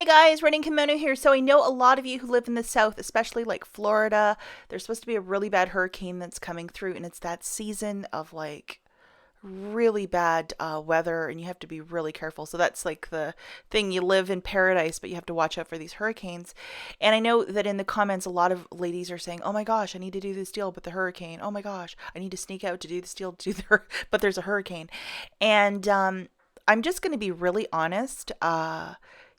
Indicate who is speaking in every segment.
Speaker 1: Guys, Running Kimono here. So I know a lot of you who live in the south, especially like Florida, there's supposed to be a really bad hurricane that's coming through, and it's that season of like really bad weather, and you have to be really careful. So that's like the thing, you live in paradise, but you have to watch out for these hurricanes. And I know that in the comments, a lot of ladies are saying, oh my gosh, I need to do this deal, but the hurricane. Oh my gosh, I need to sneak out to do this deal, but there's a hurricane. And I'm just going to be really honest.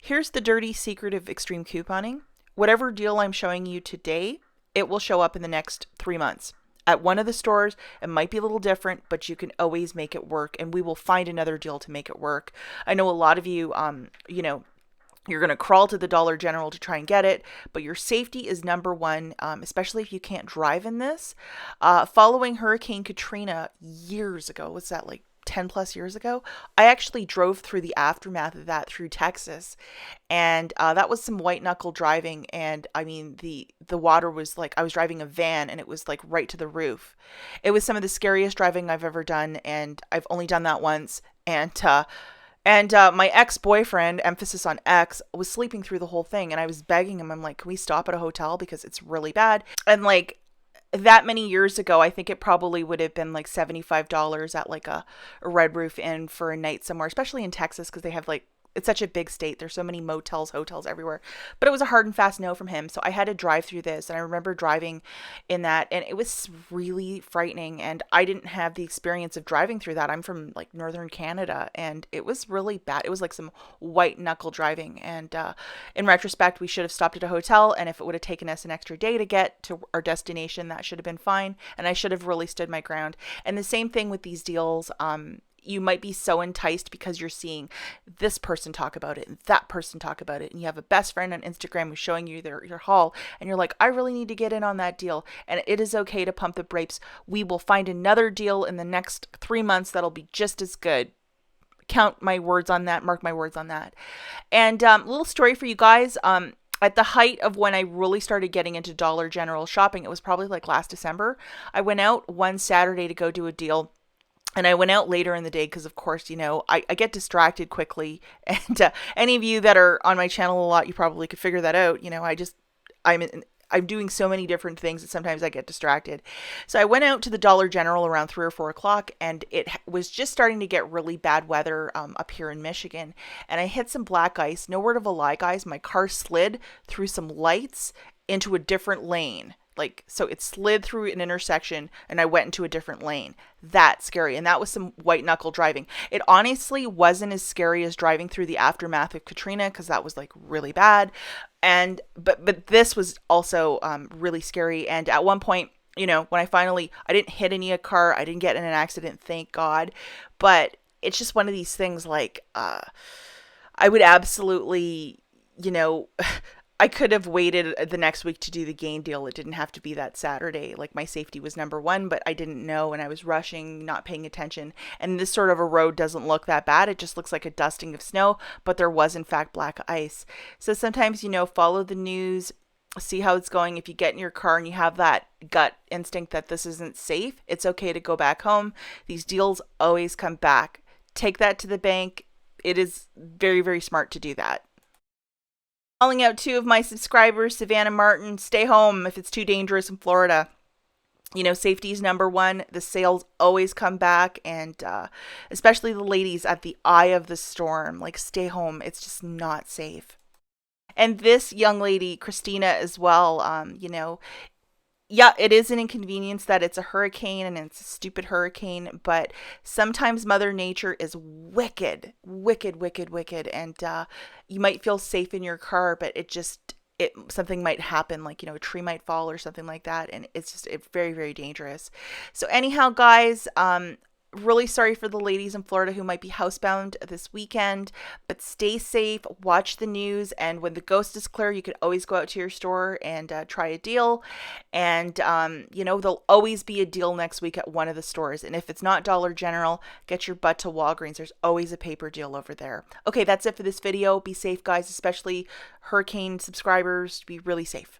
Speaker 1: Here's the dirty secret of extreme couponing. Whatever deal I'm showing you today, it will show up in the next 3 months. At one of the stores, it might be a little different, but you can always make it work, and we will find another deal to make it work. I know a lot of you, you're going to crawl to the Dollar General to try and get it, but your safety is number one, especially if you can't drive in this. Following Hurricane Katrina years ago, what's that, like 10 plus years ago, I actually drove through the aftermath of that through Texas, and that was some white knuckle driving. And I mean, the water was like, I was driving a van and it was like right to the roof. It was some of the scariest driving I've ever done, and I've only done that once. And my ex-boyfriend, emphasis on ex, was sleeping through the whole thing, and I was begging him. I'm like, can we stop at a hotel because it's really bad? And like, that many years ago, I think it probably would have been like $75 at like a Red Roof Inn for a night somewhere, especially in Texas, because they have like, it's such a big state. There's so many motels, hotels everywhere. But it was a hard and fast no from him. So I had to drive through this. And I remember driving in that, and it was really frightening. And I didn't have the experience of driving through that. I'm from like northern Canada, and it was really bad. It was like some white knuckle driving. And in retrospect, we should have stopped at a hotel. And if it would have taken us an extra day to get to our destination, that should have been fine. And I should have really stood my ground. And the same thing with these deals. You might be so enticed because you're seeing this person talk about it and that person talk about it, and you have a best friend on Instagram who's showing you your haul, and you're like, I really need to get in on that deal. And it is okay to pump the brakes. We will find another deal in the next 3 months that'll be just as good. Count my words on that. Mark my words on that. And little story for you guys. At the height of when I really started getting into Dollar General shopping, it was probably like last December. I went out one Saturday to go do a deal. And I went out later in the day because, of course, I get distracted quickly. And any of you that are on my channel a lot, you probably could figure that out. I'm doing so many different things that sometimes I get distracted. So I went out to the Dollar General around 3 or 4 o'clock, and it was just starting to get really bad weather up here in Michigan. And I hit some black ice. No word of a lie, guys. My car slid through some lights into a different lane. So it slid through an intersection and I went into a different lane. That's scary. And that was some white knuckle driving. It honestly wasn't as scary as driving through the aftermath of Katrina, because that was like really bad. But this was also really scary. And at one point, when I didn't hit any car, I didn't get in an accident, thank God. But it's just one of these things, like, I would absolutely, I could have waited the next week to do the gain deal. It didn't have to be that Saturday. Like, my safety was number one, but I didn't know, and I was rushing, not paying attention. And this sort of a road doesn't look that bad. It just looks like a dusting of snow, but there was in fact black ice. So sometimes, follow the news, see how it's going. If you get in your car and you have that gut instinct that this isn't safe, it's okay to go back home. These deals always come back. Take that to the bank. It is very, very smart to do that. Calling out 2 of my subscribers, Savannah Martin, stay home if it's too dangerous in Florida. Safety is number one. The sales always come back, and especially the ladies at the eye of the storm, like, stay home. It's just not safe. And this young lady, Christina, as well, yeah, it is an inconvenience that it's a hurricane and it's a stupid hurricane, but sometimes Mother Nature is wicked, wicked, wicked, wicked. And you might feel safe in your car, but something might happen, like, a tree might fall or something like that. And it's very, very dangerous. So anyhow, guys, really sorry for the ladies in Florida who might be housebound this weekend, but stay safe, watch the news, and when the ghost is clear, you can always go out to your store and try a deal. And, there'll always be a deal next week at one of the stores. And if it's not Dollar General, get your butt to Walgreens. There's always a paper deal over there. Okay, that's it for this video. Be safe, guys, especially hurricane subscribers. Be really safe.